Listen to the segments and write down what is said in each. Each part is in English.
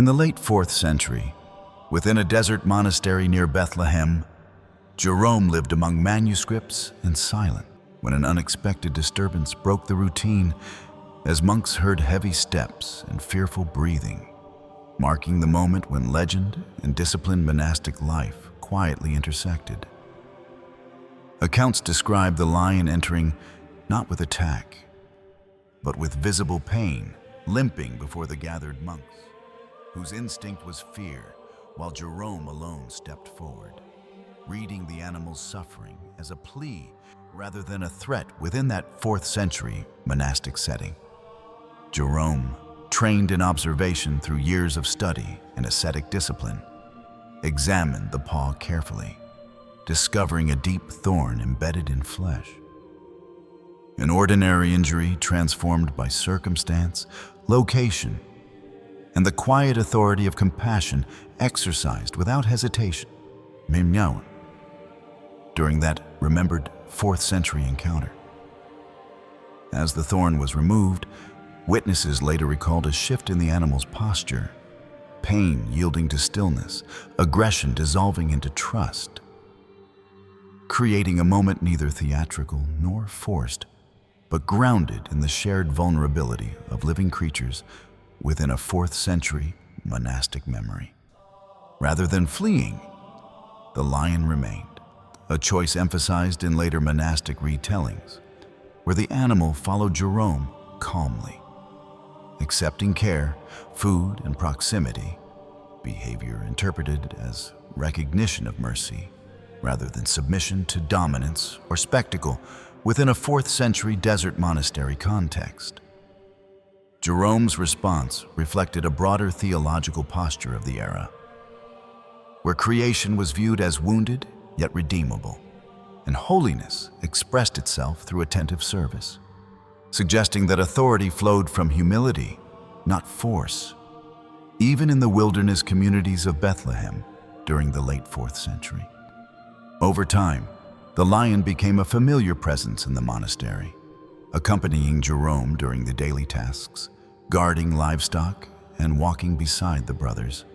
In the late 4th century, within a desert monastery near Bethlehem, Jerome lived among manuscripts and silence when an unexpected disturbance broke the routine as monks heard heavy steps and fearful breathing, marking the moment when legend and disciplined monastic life quietly intersected. Accounts describe the lion entering not with attack, but with visible pain, limping before the gathered monks, whose instinct was fear, while Jerome alone stepped forward, reading the animal's suffering as a plea rather than a threat within that 4th century monastic setting. Jerome, trained in observation through years of study and ascetic discipline, examined the paw carefully, discovering a deep thorn embedded in flesh. An ordinary injury transformed by circumstance, location, and the quiet authority of compassion exercised without hesitation. Mignon, during that remembered 4th century encounter. As the thorn was removed, witnesses later recalled a shift in the animal's posture, pain yielding to stillness, aggression dissolving into trust, creating a moment neither theatrical nor forced, but grounded in the shared vulnerability of living creatures within a 4th century monastic memory. Rather than fleeing, the lion remained, a choice emphasized in later monastic retellings, where the animal followed Jerome calmly, accepting care, food, and proximity, behavior interpreted as recognition of mercy, rather than submission to dominance or spectacle within a 4th century desert monastery context. Jerome's response reflected a broader theological posture of the era, where creation was viewed as wounded yet redeemable, and holiness expressed itself through attentive service, suggesting that authority flowed from humility, not force, even in the wilderness communities of Bethlehem during the late 4th century. Over time, the lion became a familiar presence in the monastery, accompanying Jerome during the daily tasks, guarding livestock and walking beside the brothers.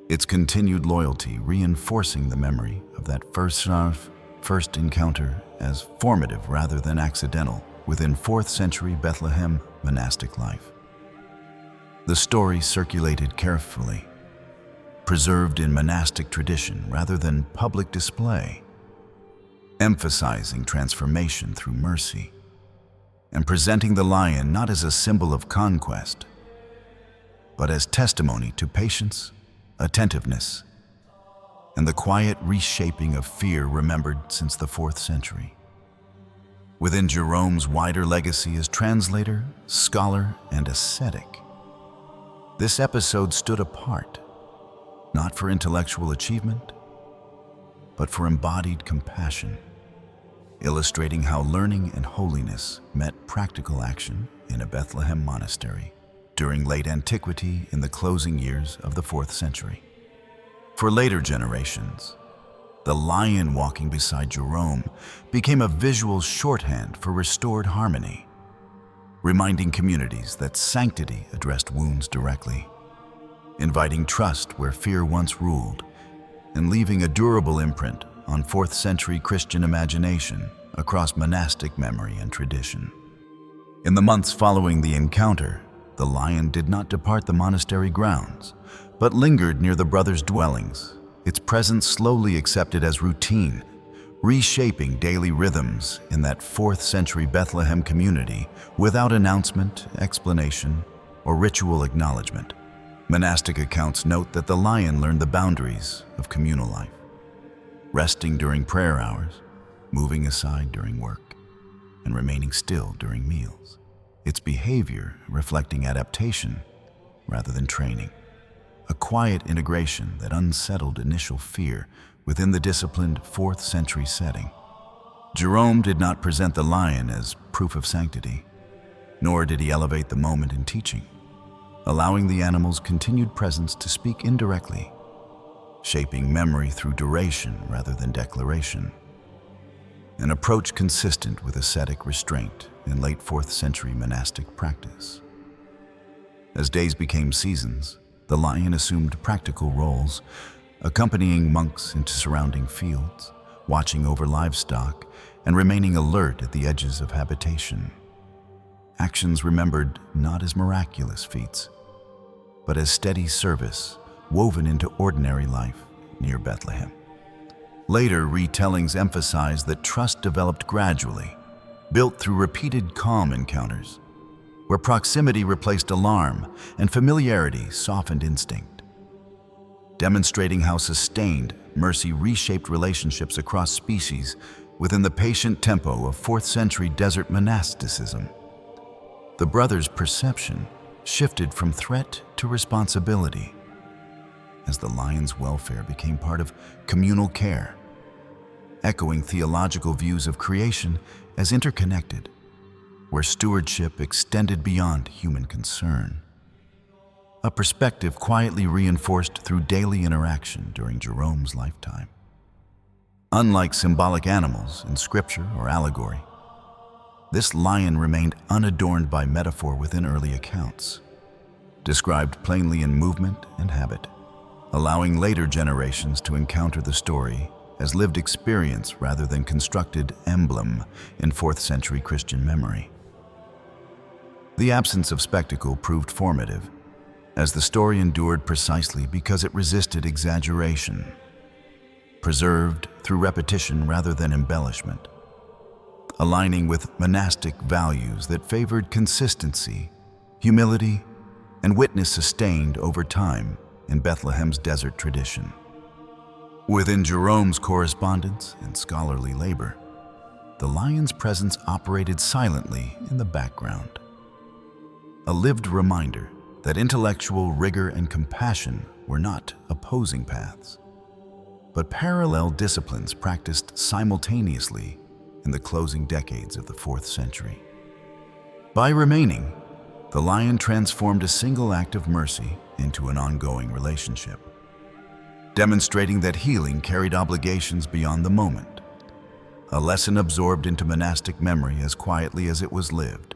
Its continued loyalty reinforcing the memory of that first encounter as formative rather than accidental within 4th century Bethlehem monastic life. The story circulated carefully, preserved in monastic tradition rather than public display, emphasizing transformation through mercy, and presenting the lion not as a symbol of conquest, but as testimony to patience, attentiveness, and the quiet reshaping of fear remembered since the 4th century. Within Jerome's wider legacy as translator, scholar, and ascetic, this episode stood apart, not for intellectual achievement, but for embodied compassion, illustrating how learning and holiness met practical action in a Bethlehem monastery during late antiquity in the closing years of the 4th century. For later generations, the lion walking beside Jerome became a visual shorthand for restored harmony, reminding communities that sanctity addressed wounds directly, inviting trust where fear once ruled, and leaving a durable imprint on 4th century Christian imagination across monastic memory and tradition. In the months following the encounter, the lion did not depart the monastery grounds, but lingered near the brothers' dwellings, its presence slowly accepted as routine, reshaping daily rhythms in that 4th century Bethlehem community without announcement, explanation, or ritual acknowledgement. Monastic accounts note that the lion learned the boundaries of communal life, resting during prayer hours, moving aside during work, and remaining still during meals, its behavior reflecting adaptation rather than training, a quiet integration that unsettled initial fear within the disciplined 4th century setting. Jerome did not present the lion as proof of sanctity, nor did he elevate the moment in teaching, allowing the animal's continued presence to speak indirectly, shaping memory through duration rather than declaration, an approach consistent with ascetic restraint in late 4th century monastic practice. As days became seasons, the lion assumed practical roles, accompanying monks into surrounding fields, watching over livestock, and remaining alert at the edges of habitation. Actions remembered not as miraculous feats, but as steady service woven into ordinary life near Bethlehem. Later retellings emphasize that trust developed gradually, built through repeated calm encounters, where proximity replaced alarm and familiarity softened instinct, demonstrating how sustained mercy reshaped relationships across species within the patient tempo of 4th century desert monasticism. The brothers' perception shifted from threat to responsibility as the lion's welfare became part of communal care, echoing theological views of creation as interconnected, where stewardship extended beyond human concern. A perspective quietly reinforced through daily interaction during Jerome's lifetime. Unlike symbolic animals in scripture or allegory, this lion remained unadorned by metaphor within early accounts, described plainly in movement and habit, allowing later generations to encounter the story as lived experience rather than constructed emblem in 4th century Christian memory. The absence of spectacle proved formative, as the story endured precisely because it resisted exaggeration, preserved through repetition rather than embellishment, aligning with monastic values that favored consistency, humility, and witness sustained over time in Bethlehem's desert tradition. Within Jerome's correspondence and scholarly labor, the lion's presence operated silently in the background, a lived reminder that intellectual rigor and compassion were not opposing paths, but parallel disciplines practiced simultaneously in the closing decades of the 4th century. By remaining, the lion transformed a single act of mercy into an ongoing relationship, demonstrating that healing carried obligations beyond the moment, a lesson absorbed into monastic memory as quietly as it was lived,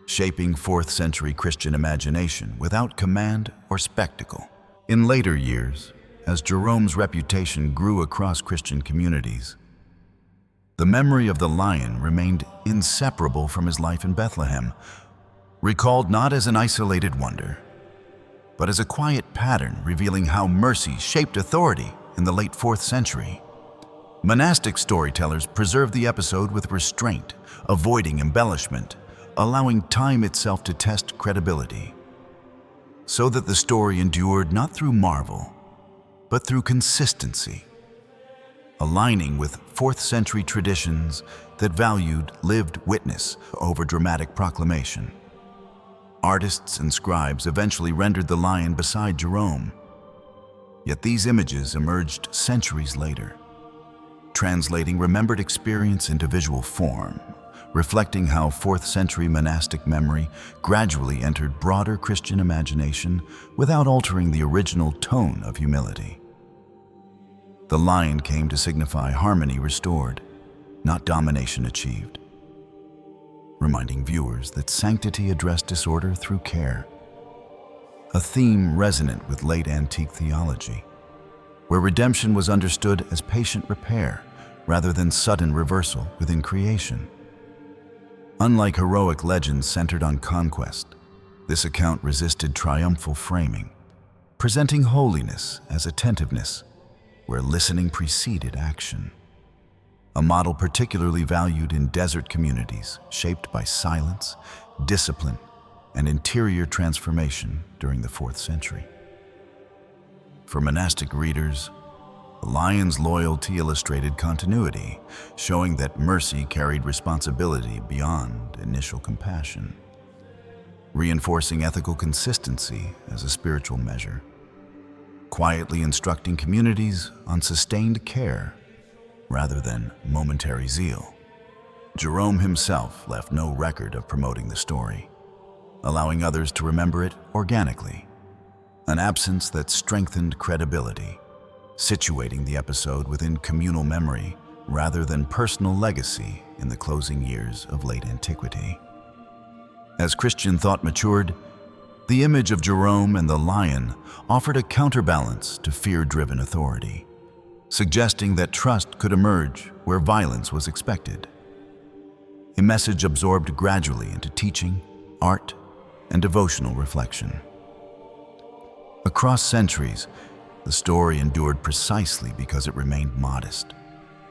shaping 4th century Christian imagination without command or spectacle. In later years, as Jerome's reputation grew across Christian communities, the memory of the lion remained inseparable from his life in Bethlehem, recalled not as an isolated wonder, but as a quiet pattern revealing how mercy shaped authority in the late 4th century. Monastic storytellers preserved the episode with restraint, avoiding embellishment, allowing time itself to test credibility, so that the story endured not through marvel, but through consistency, aligning with 4th century traditions that valued lived witness over dramatic proclamation. Artists and scribes eventually rendered the lion beside Jerome, yet these images emerged centuries later, translating remembered experience into visual form, reflecting how 4th century monastic memory gradually entered broader Christian imagination without altering the original tone of humility. The lion came to signify harmony restored, not domination achieved, reminding viewers that sanctity addressed disorder through care, a theme resonant with late antique theology, where redemption was understood as patient repair rather than sudden reversal within creation. Unlike heroic legends centered on conquest, this account resisted triumphal framing, presenting holiness as attentiveness, where listening preceded action. A model particularly valued in desert communities shaped by silence, discipline, and interior transformation during the 4th century. For monastic readers, the lion's loyalty illustrated continuity, showing that mercy carried responsibility beyond initial compassion, reinforcing ethical consistency as a spiritual measure, quietly instructing communities on sustained care rather than momentary zeal. Jerome himself left no record of promoting the story, allowing others to remember it organically, an absence that strengthened credibility, situating the episode within communal memory rather than personal legacy in the closing years of late antiquity. As Christian thought matured, The image of Jerome and the lion offered a counterbalance to fear-driven authority, suggesting that trust could emerge where violence was expected. A message absorbed gradually into teaching, art, and devotional reflection. Across centuries, the story endured precisely because it remained modest,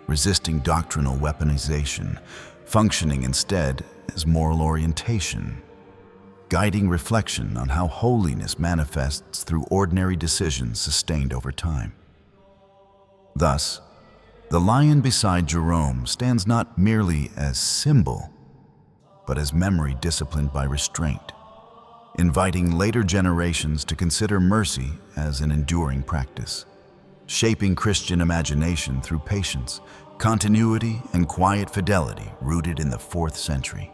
resisting doctrinal weaponization, functioning instead as moral orientation, guiding reflection on how holiness manifests through ordinary decisions sustained over time. Thus, the lion beside Jerome stands not merely as symbol, but as memory disciplined by restraint, inviting later generations to consider mercy as an enduring practice, shaping Christian imagination through patience, continuity, and quiet fidelity rooted in the 4th century.